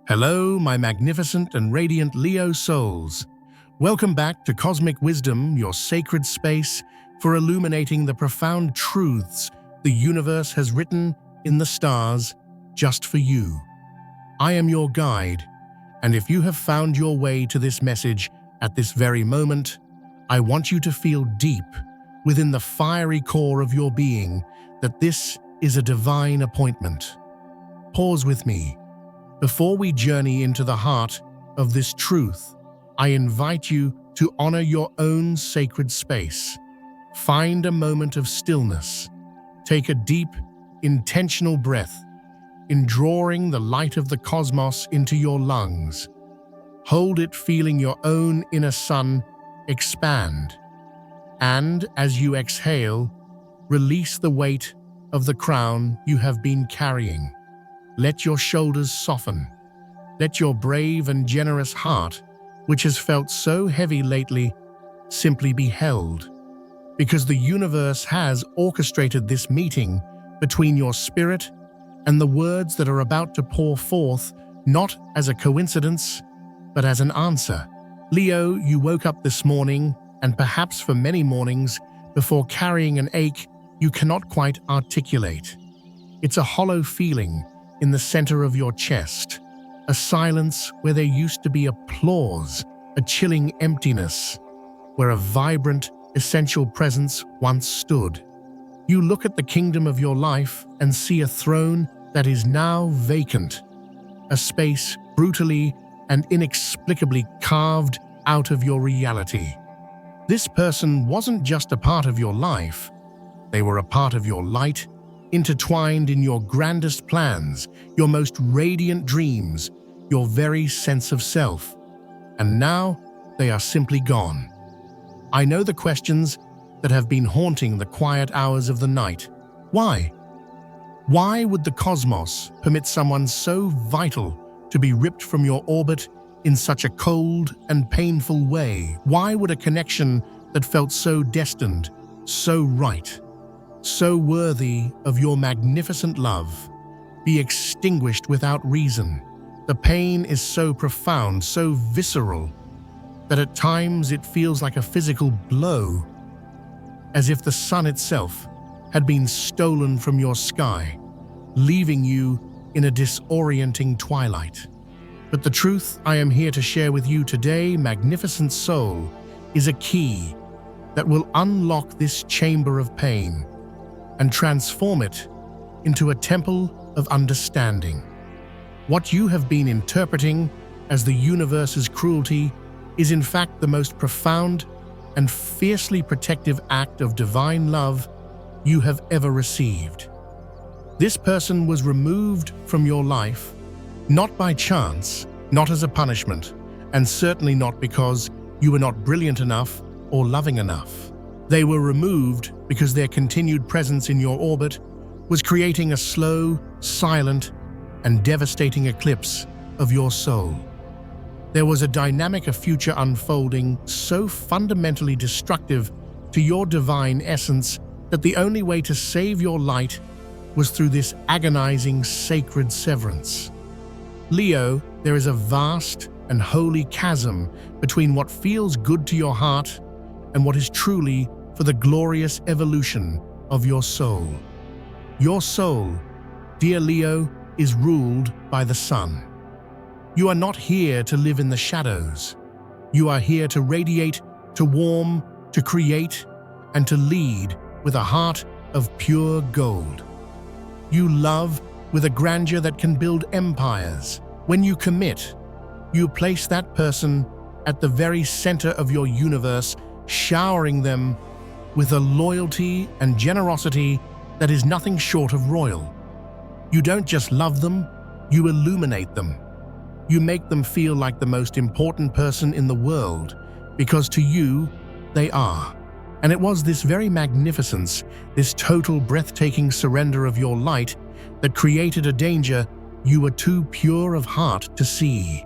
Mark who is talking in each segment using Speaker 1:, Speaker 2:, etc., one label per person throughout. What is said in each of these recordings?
Speaker 1: Hello, my magnificent and radiant Leo souls. Welcome back to Cosmic Wisdom, your sacred space for illuminating the profound truths the universe has written in the stars just for you. I am your guide, and if you have found your way to this message at this very moment, I want you to feel deep within the fiery core of your being that this is a divine appointment. Pause with me. Before we journey into the heart of this truth, I invite you to honor your own sacred space. Find a moment of stillness. Take a deep, intentional breath, indrawing the light of the cosmos into your lungs. Hold it, feeling your own inner sun expand. And as you exhale, release the weight of the crown you have been carrying. Let your shoulders soften. Let your brave and generous heart, which has felt so heavy lately, simply be held. Because the universe has orchestrated this meeting between your spirit and the words that are about to pour forth, not as a coincidence, but as an answer. Leo, you woke up this morning, and perhaps for many mornings, before carrying an ache you cannot quite articulate. It's a hollow feeling in the center of your chest, a silence where there used to be applause, a chilling emptiness, where a vibrant, essential presence once stood. You look at the kingdom of your life and see a throne that is now vacant, a space brutally and inexplicably carved out of your reality. This person wasn't just a part of your life, they were a part of your light, intertwined in your grandest plans, your most radiant dreams, your very sense of self. And now they are simply gone. I know the questions that have been haunting the quiet hours of the night. Why? Why would the cosmos permit someone so vital to be ripped from your orbit in such a cold and painful way? Why would a connection that felt so destined, so right, so worthy of your magnificent love, be extinguished without reason? The pain is so profound, so visceral, that at times it feels like a physical blow, as if the sun itself had been stolen from your sky, leaving you in a disorienting twilight. But the truth I am here to share with you today, magnificent soul, is a key that will unlock this chamber of pain and transform it into a temple of understanding. What you have been interpreting as the universe's cruelty is in fact the most profound and fiercely protective act of divine love you have ever received. This person was removed from your life, not by chance, not as a punishment, and certainly not because you were not brilliant enough or loving enough. They were removed because their continued presence in your orbit was creating a slow, silent, and devastating eclipse of your soul. There was a dynamic of future unfolding so fundamentally destructive to your divine essence that the only way to save your light was through this agonizing sacred severance. Leo, there is a vast and holy chasm between what feels good to your heart and what is truly for the glorious evolution of your soul. Your soul, dear Leo, is ruled by the sun. You are not here to live in the shadows. You are here to radiate, to warm, to create, and to lead with a heart of pure gold. You love with a grandeur that can build empires. When you commit, you place that person at the very center of your universe, showering them with a loyalty and generosity that is nothing short of royal. You don't just love them, you illuminate them. You make them feel like the most important person in the world, because to you, they are. And it was this very magnificence, this total breathtaking surrender of your light, that created a danger you were too pure of heart to see.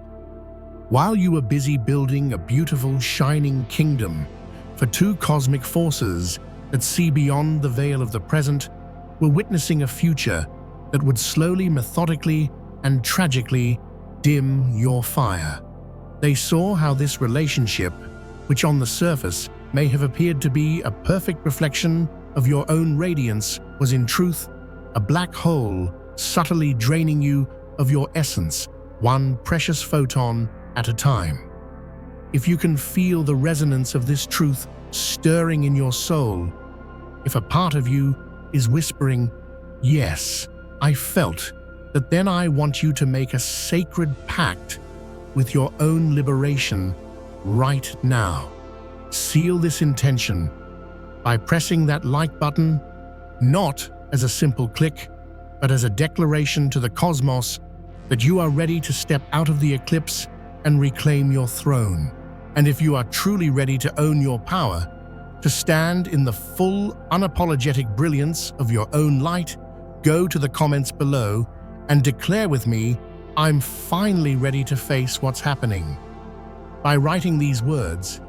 Speaker 1: While you were busy building a beautiful, shining kingdom for two cosmic forces that see beyond the veil of the present, were witnessing a future that would slowly, methodically, and tragically dim your fire. They saw how this relationship, which on the surface may have appeared to be a perfect reflection of your own radiance, was in truth a black hole subtly draining you of your essence, one precious photon at a time. If you can feel the resonance of this truth stirring in your soul, if a part of you is whispering, "Yes, I felt," then I want you to make a sacred pact with your own liberation right now. Seal this intention by pressing that like button, not as a simple click, but as a declaration to the cosmos that you are ready to step out of the eclipse and reclaim your throne. And if you are truly ready to own your power, to stand in the full, unapologetic brilliance of your own light, go to the comments below and declare with me, "I'm finally ready to face what's happening." By writing these words,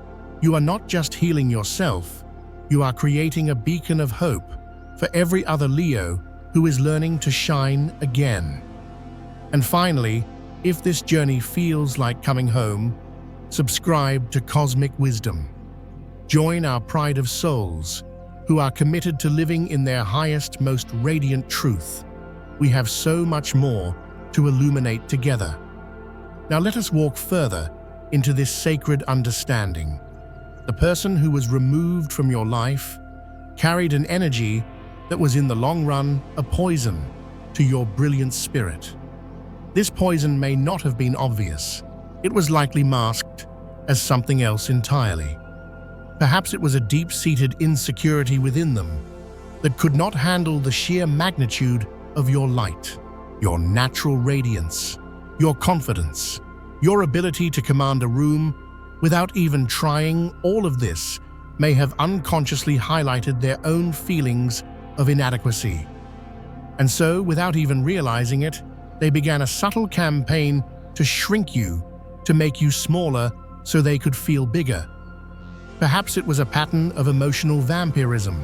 Speaker 1: you are not just healing yourself, you are creating a beacon of hope for every other Leo who is learning to shine again. And finally, if this journey feels like coming home, subscribe to Cosmic Wisdom. Join our pride of souls who are committed to living in their highest, most radiant truth. We have so much more to illuminate together. Now let us walk further into this sacred understanding. The person who was removed from your life carried an energy that was in the long run a poison to your brilliant spirit. This poison may not have been obvious. It was likely masked as something else entirely. Perhaps it was a deep-seated insecurity within them that could not handle the sheer magnitude of your light, your natural radiance, your confidence, your ability to command a room without even trying. All of this may have unconsciously highlighted their own feelings of inadequacy. And so, without even realizing it, they began a subtle campaign to shrink you, to make you smaller so they could feel bigger. Perhaps it was a pattern of emotional vampirism.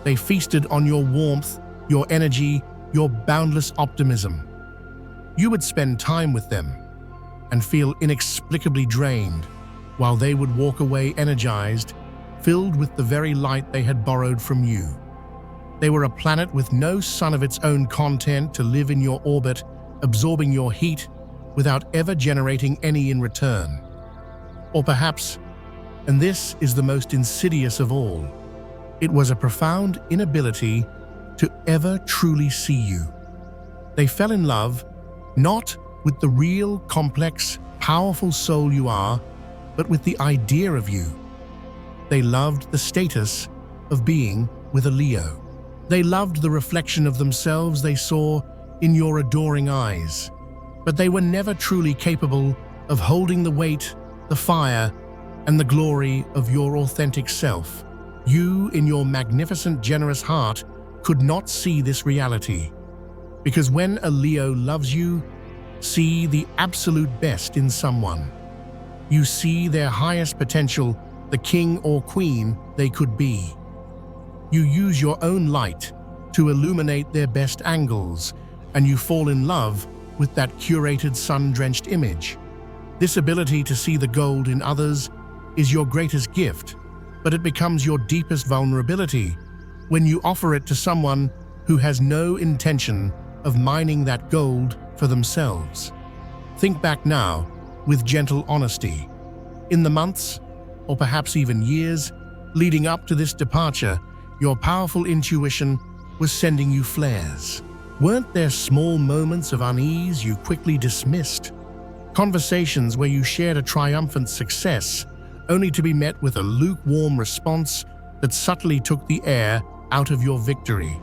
Speaker 1: They feasted on your warmth, your energy, your boundless optimism. You would spend time with them and feel inexplicably drained, while they would walk away energized, filled with the very light they had borrowed from you. They were a planet with no sun of its own content to live in your orbit, absorbing your heat without ever generating any in return. Or perhaps, and this is the most insidious of all, it was a profound inability to ever truly see you. They fell in love not with the real, complex, powerful soul you are, but with the idea of you. They loved the status of being with a Leo. They loved the reflection of themselves they saw in your adoring eyes, but they were never truly capable of holding the weight, the fire, and the glory of your authentic self. You, in your magnificent, generous heart, could not see this reality. Because when a Leo loves you, see the absolute best in someone. You see their highest potential, the king or queen they could be. You use your own light to illuminate their best angles, and you fall in love with that curated, sun-drenched image. This ability to see the gold in others is your greatest gift, but it becomes your deepest vulnerability when you offer it to someone who has no intention of mining that gold for themselves. Think back now with gentle honesty. In the months, or perhaps even years, leading up to this departure, your powerful intuition was sending you flares. Weren't there small moments of unease you quickly dismissed? Conversations where you shared a triumphant success, only to be met with a lukewarm response that subtly took the air out of your victory?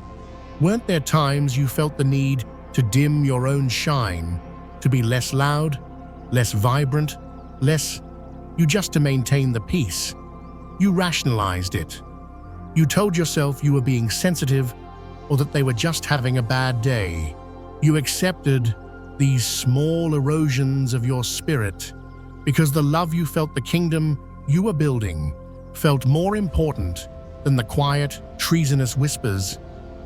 Speaker 1: Weren't there times you felt the need to dim your own shine, to be less loud, less vibrant, just to maintain the peace? You rationalized it. You told yourself you were being sensitive or that they were just having a bad day. You accepted these small erosions of your spirit because the love you felt, the kingdom you were building, felt more important than the quiet, treasonous whispers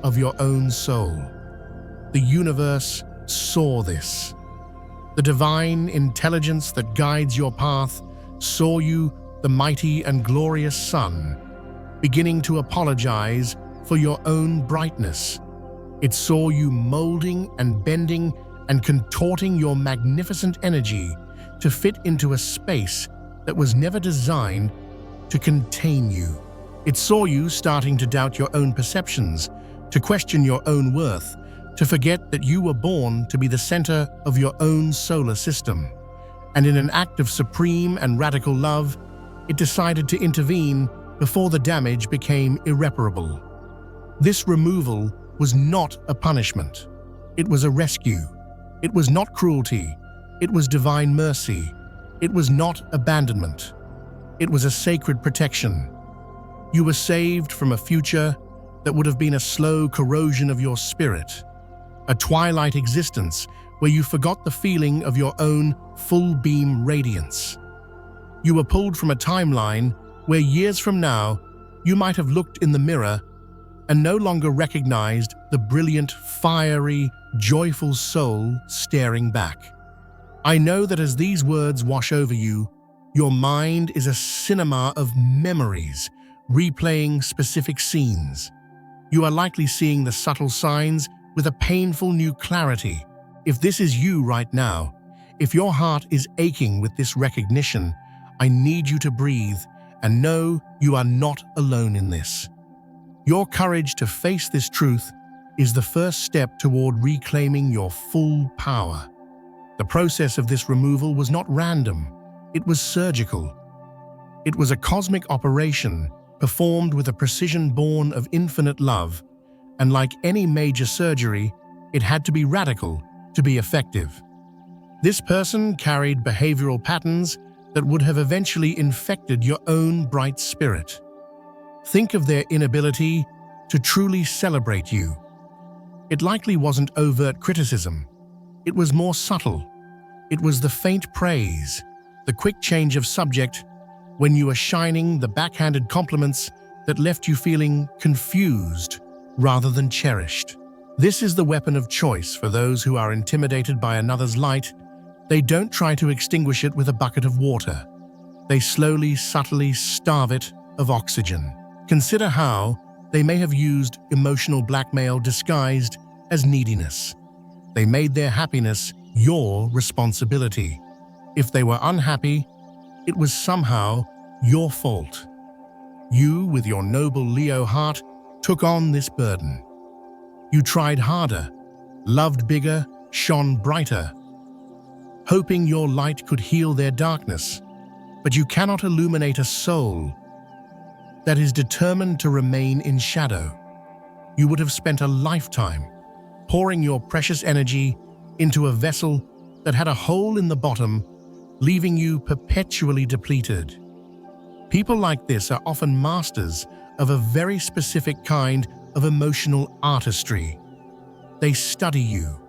Speaker 1: of your own soul. The universe saw this. The divine intelligence that guides your path saw you, the mighty and glorious sun, beginning to apologize for your own brightness. It saw you molding and bending and contorting your magnificent energy to fit into a space that was never designed to contain you. It saw you starting to doubt your own perceptions, to question your own worth, to forget that you were born to be the center of your own solar system. And in an act of supreme and radical love, it decided to intervene before the damage became irreparable. This removal was not a punishment. It was a rescue. It was not cruelty. It was divine mercy. It was not abandonment. It was a sacred protection. You were saved from a future that would have been a slow corrosion of your spirit, a twilight existence where you forgot the feeling of your own full-beam radiance. You were pulled from a timeline where years from now, you might have looked in the mirror and no longer recognized the brilliant, fiery, joyful soul staring back. I know that as these words wash over you, your mind is a cinema of memories, replaying specific scenes. You are likely seeing the subtle signs with a painful new clarity. If this is you right now, if your heart is aching with this recognition, I need you to breathe and know you are not alone in this. Your courage to face this truth is the first step toward reclaiming your full power. The process of this removal was not random, it was surgical. It was a cosmic operation performed with a precision born of infinite love, and like any major surgery, it had to be radical to be effective. This person carried behavioral patterns that would have eventually infected your own bright spirit. Think of their inability to truly celebrate you. It likely wasn't overt criticism. It was more subtle. It was the faint praise, the quick change of subject when you were shining, the backhanded compliments that left you feeling confused rather than cherished. This is the weapon of choice for those who are intimidated by another's light. They don't try to extinguish it with a bucket of water. They slowly, subtly starve it of oxygen. Consider how they may have used emotional blackmail disguised as neediness. They made their happiness your responsibility. If they were unhappy, it was somehow your fault. You, with your noble Leo heart, took on this burden. You tried harder, loved bigger, shone brighter, hoping your light could heal their darkness. But you cannot illuminate a soul that is determined to remain in shadow. You would have spent a lifetime pouring your precious energy into a vessel that had a hole in the bottom, leaving you perpetually depleted. People like this are often masters of a very specific kind of emotional artistry. They study you.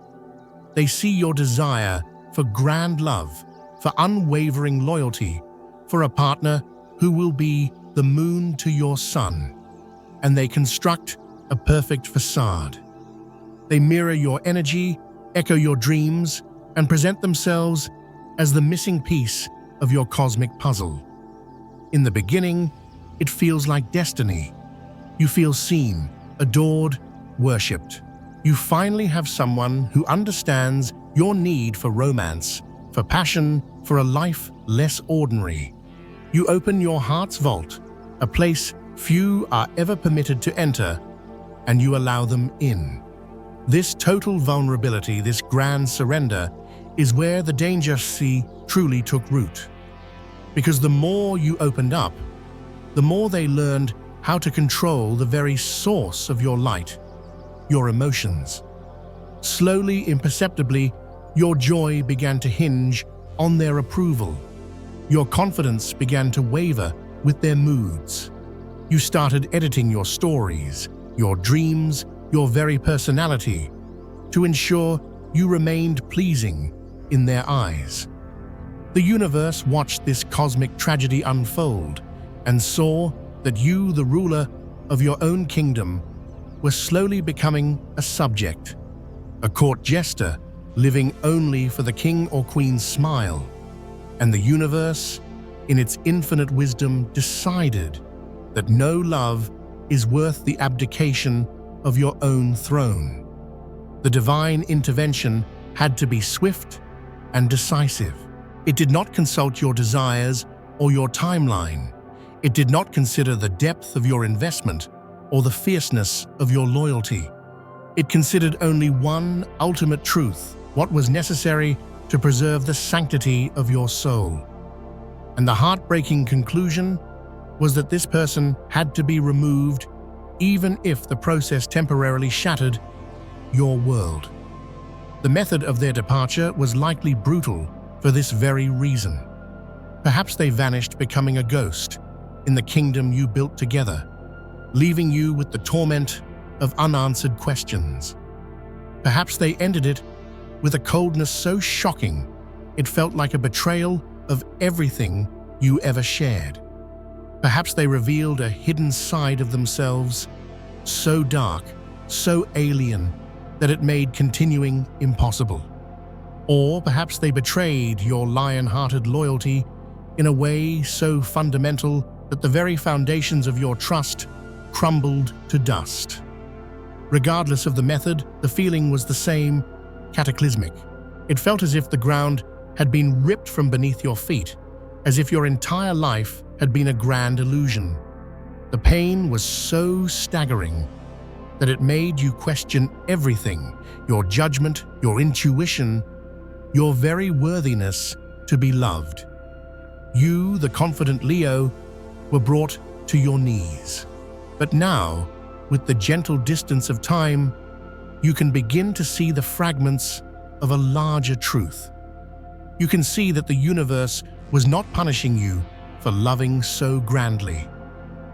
Speaker 1: They see your desire for grand love, for unwavering loyalty, for a partner who will be the moon to your sun. And they construct a perfect facade. They mirror your energy, echo your dreams, and present themselves as the missing piece of your cosmic puzzle. In the beginning, it feels like destiny. You feel seen, adored, worshipped. You finally have someone who understands your need for romance, for passion, for a life less ordinary. You open your heart's vault, a place few are ever permitted to enter, and you allow them in. This total vulnerability, this grand surrender, is where the danger truly took root. Because the more you opened up, the more they learned how to control the very source of your light, your emotions. Slowly, imperceptibly, your joy began to hinge on their approval. Your confidence began to waver with their moods. You started editing your stories, your dreams, your very personality, to ensure you remained pleasing in their eyes. The universe watched this cosmic tragedy unfold and saw that you, the ruler of your own kingdom, were slowly becoming a subject, a court jester living only for the king or queen's smile. And the universe, in its infinite wisdom, decided that no love is worth the abdication of your own throne. The divine intervention had to be swift and decisive. It did not consult your desires or your timeline. It did not consider the depth of your investment or the fierceness of your loyalty. It considered only one ultimate truth: what was necessary to preserve the sanctity of your soul. And the heartbreaking conclusion was that this person had to be removed, even if the process temporarily shattered your world. The method of their departure was likely brutal for this very reason. Perhaps they vanished, becoming a ghost in the kingdom you built together, leaving you with the torment of unanswered questions. Perhaps they ended it with a coldness so shocking it felt like a betrayal of everything you ever shared. Perhaps they revealed a hidden side of themselves, so dark, so alien, that it made continuing impossible. Or perhaps they betrayed your lion-hearted loyalty in a way so fundamental that the very foundations of your trust crumbled to dust. Regardless of the method, the feeling was the same: cataclysmic. It felt as if the ground had been ripped from beneath your feet, as if your entire life had been a grand illusion. The pain was so staggering that it made you question everything: your judgment, your intuition, your very worthiness to be loved. You, the confident Leo, were brought to your knees. But now, with the gentle distance of time, you can begin to see the fragments of a larger truth. You can see that the universe was not punishing you for loving so grandly.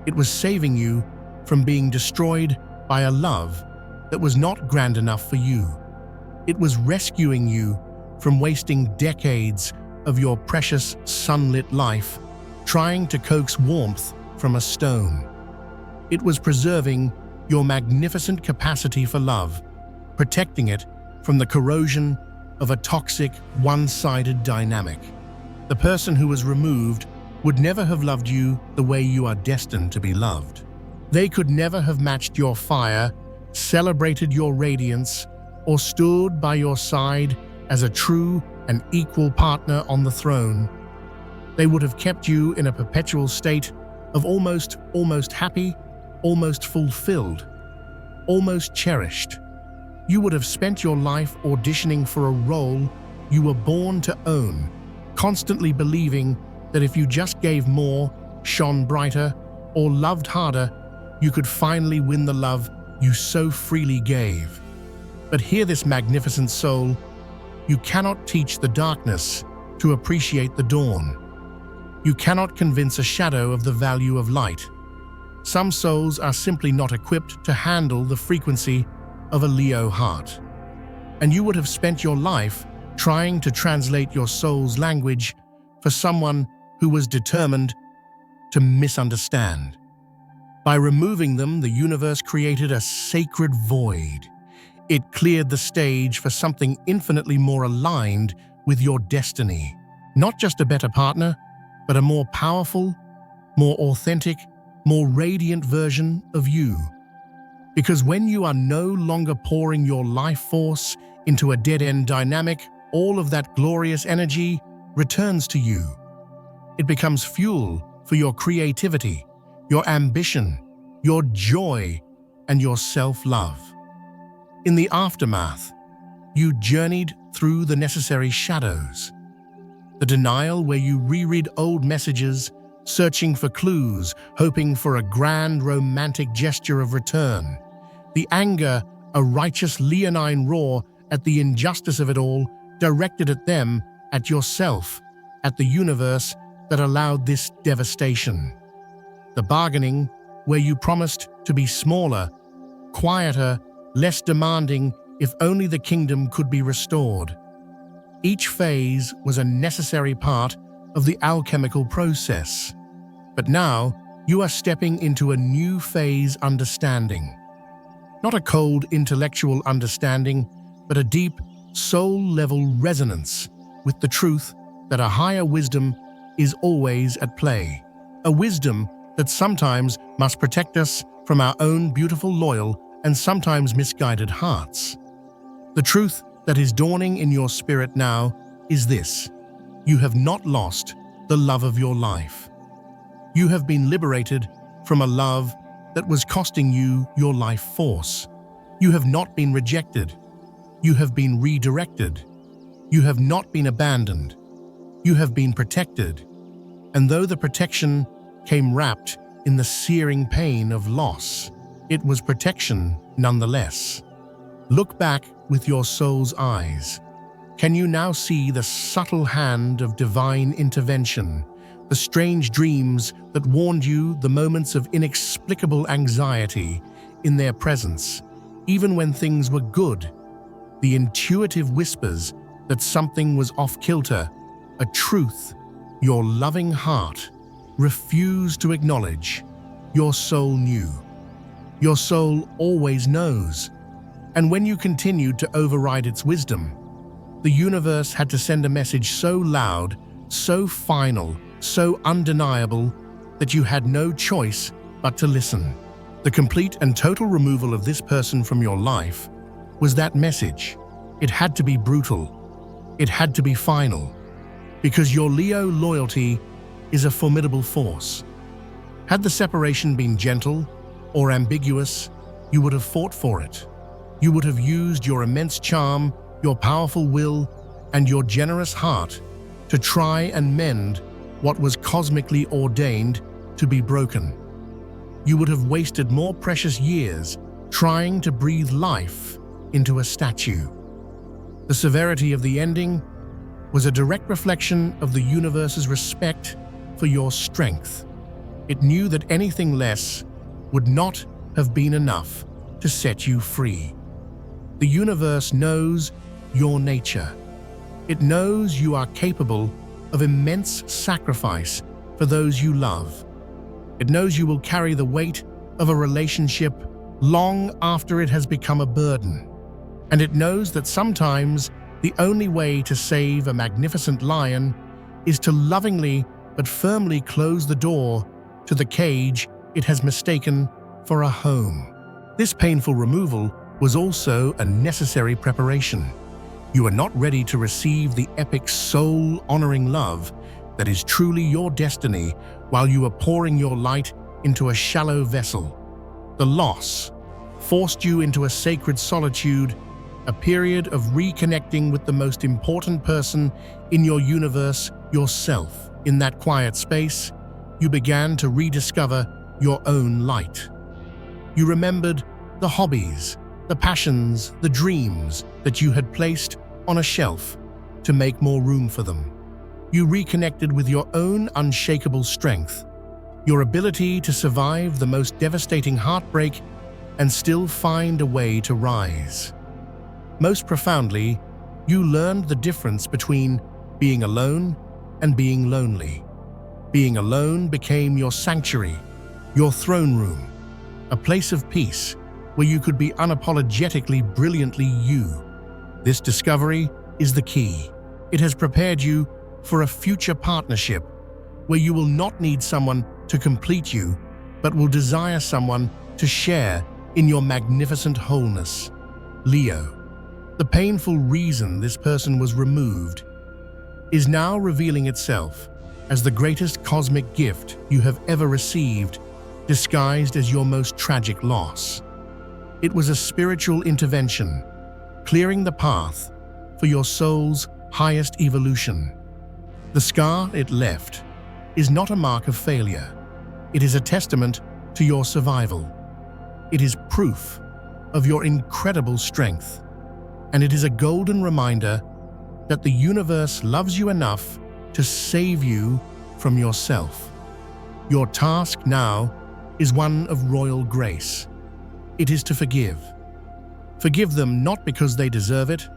Speaker 1: It was saving you from being destroyed by a love that was not grand enough for you. It was rescuing you from wasting decades of your precious sunlit life trying to coax warmth from a stone. It was preserving your magnificent capacity for love, protecting it from the corrosion of a toxic, one-sided dynamic. The person who was removed would never have loved you the way you are destined to be loved. They could never have matched your fire, celebrated your radiance, or stood by your side as a true and equal partner on the throne. They would have kept you in a perpetual state of almost happy, almost fulfilled, almost cherished. You would have spent your life auditioning for a role you were born to own, constantly believing that if you just gave more, shone brighter, or loved harder, you could finally win the love you so freely gave. But hear this, magnificent soul: you cannot teach the darkness to appreciate the dawn. You cannot convince a shadow of the value of light. Some souls are simply not equipped to handle the frequency of a Leo heart. And you would have spent your life trying to translate your soul's language for someone who was determined to misunderstand. By removing them, the universe created a sacred void. It cleared the stage for something infinitely more aligned with your destiny. Not just a better partner, but a more powerful, more authentic, more radiant version of you. Because when you are no longer pouring your life force into a dead-end dynamic, all of that glorious energy returns to you. It becomes fuel for your creativity, your ambition, your joy, and your self-love. In the aftermath, you journeyed through the necessary shadows. The denial, where you reread old messages, searching for clues, hoping for a grand romantic gesture of return. The anger, a righteous leonine roar at the injustice of it all, directed at them, at yourself, at the universe that allowed this devastation. The bargaining, where you promised to be smaller, quieter, less demanding, if only the kingdom could be restored. Each phase was a necessary part of the alchemical process. But now, you are stepping into a new phase understanding. Not a cold intellectual understanding, but a deep, soul-level resonance with the truth that a higher wisdom is always at play. A wisdom that sometimes must protect us from our own beautiful, loyal, and sometimes misguided hearts. The truth that is dawning in your spirit now is this: you have not lost the love of your life. You have been liberated from a love that was costing you your life force. You have not been rejected. You have been redirected. You have not been abandoned. You have been protected. And though the protection came wrapped in the searing pain of loss, it was protection nonetheless. Look back with your soul's eyes. Can you now see the subtle hand of divine intervention, the strange dreams that warned you, the moments of inexplicable anxiety in their presence, even when things were good, the intuitive whispers that something was off-kilter, a truth your loving heart refused to acknowledge? Your soul knew. Your soul always knows. And when you continued to override its wisdom, the universe had to send a message so loud, so final, so undeniable that you had no choice but to listen. The complete and total removal of this person from your life was that message. It had to be brutal. It had to be final. Because your Leo loyalty is a formidable force. Had the separation been gentle or ambiguous, you would have fought for it. You would have used your immense charm, your powerful will, and your generous heart to try and mend what was cosmically ordained to be broken. You would have wasted more precious years trying to breathe life into a statue. The severity of the ending was a direct reflection of the universe's respect for your strength. It knew that anything less would not have been enough to set you free. The universe knows your nature. It knows you are capable of immense sacrifice for those you love. It knows you will carry the weight of a relationship long after it has become a burden. And it knows that sometimes the only way to save a magnificent lion is to lovingly but firmly close the door to the cage it has mistaken for a home. This painful removal was also a necessary preparation. You are not ready to receive the epic soul-honoring love that is truly your destiny while you are pouring your light into a shallow vessel. The loss forced you into a sacred solitude, a period of reconnecting with the most important person in your universe, yourself. In that quiet space, you began to rediscover your own light. You remembered the hobbies, the passions, the dreams that you had placed on a shelf to make more room for them. You reconnected with your own unshakable strength, your ability to survive the most devastating heartbreak and still find a way to rise. Most profoundly, you learned the difference between being alone and being lonely. Being alone became your sanctuary, your throne room, a place of peace where you could be unapologetically brilliantly you. This discovery is the key. It has prepared you for a future partnership where you will not need someone to complete you, but will desire someone to share in your magnificent wholeness. Leo, the painful reason this person was removed is now revealing itself as the greatest cosmic gift you have ever received, disguised as your most tragic loss. It was a spiritual intervention, clearing the path for your soul's highest evolution. The scar it left is not a mark of failure. It is a testament to your survival. It is proof of your incredible strength. And it is a golden reminder that the universe loves you enough to save you from yourself. Your task now is one of royal grace. It is to forgive. Forgive them not because they deserve it,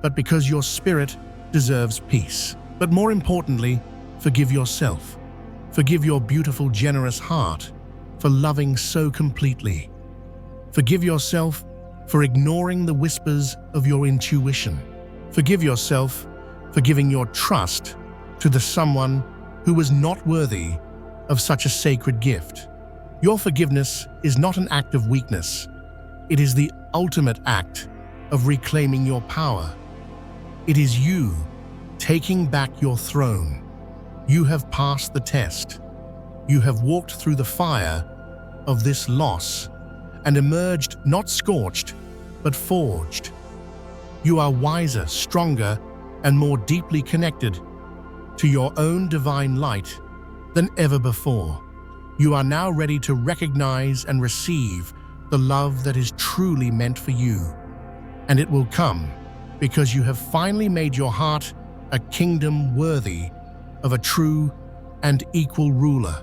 Speaker 1: but because your spirit deserves peace. But more importantly, forgive yourself. Forgive your beautiful, generous heart for loving so completely. Forgive yourself for ignoring the whispers of your intuition. Forgive yourself for giving your trust to the someone who was not worthy of such a sacred gift. Your forgiveness is not an act of weakness. It is the ultimate act of reclaiming your power. It is you taking back your throne. You have passed the test. You have walked through the fire of this loss and emerged not scorched, but forged. You are wiser, stronger, and more deeply connected to your own divine light than ever before. You are now ready to recognize and receive the love that is truly meant for you. And it will come because you have finally made your heart a kingdom worthy of a true and equal ruler.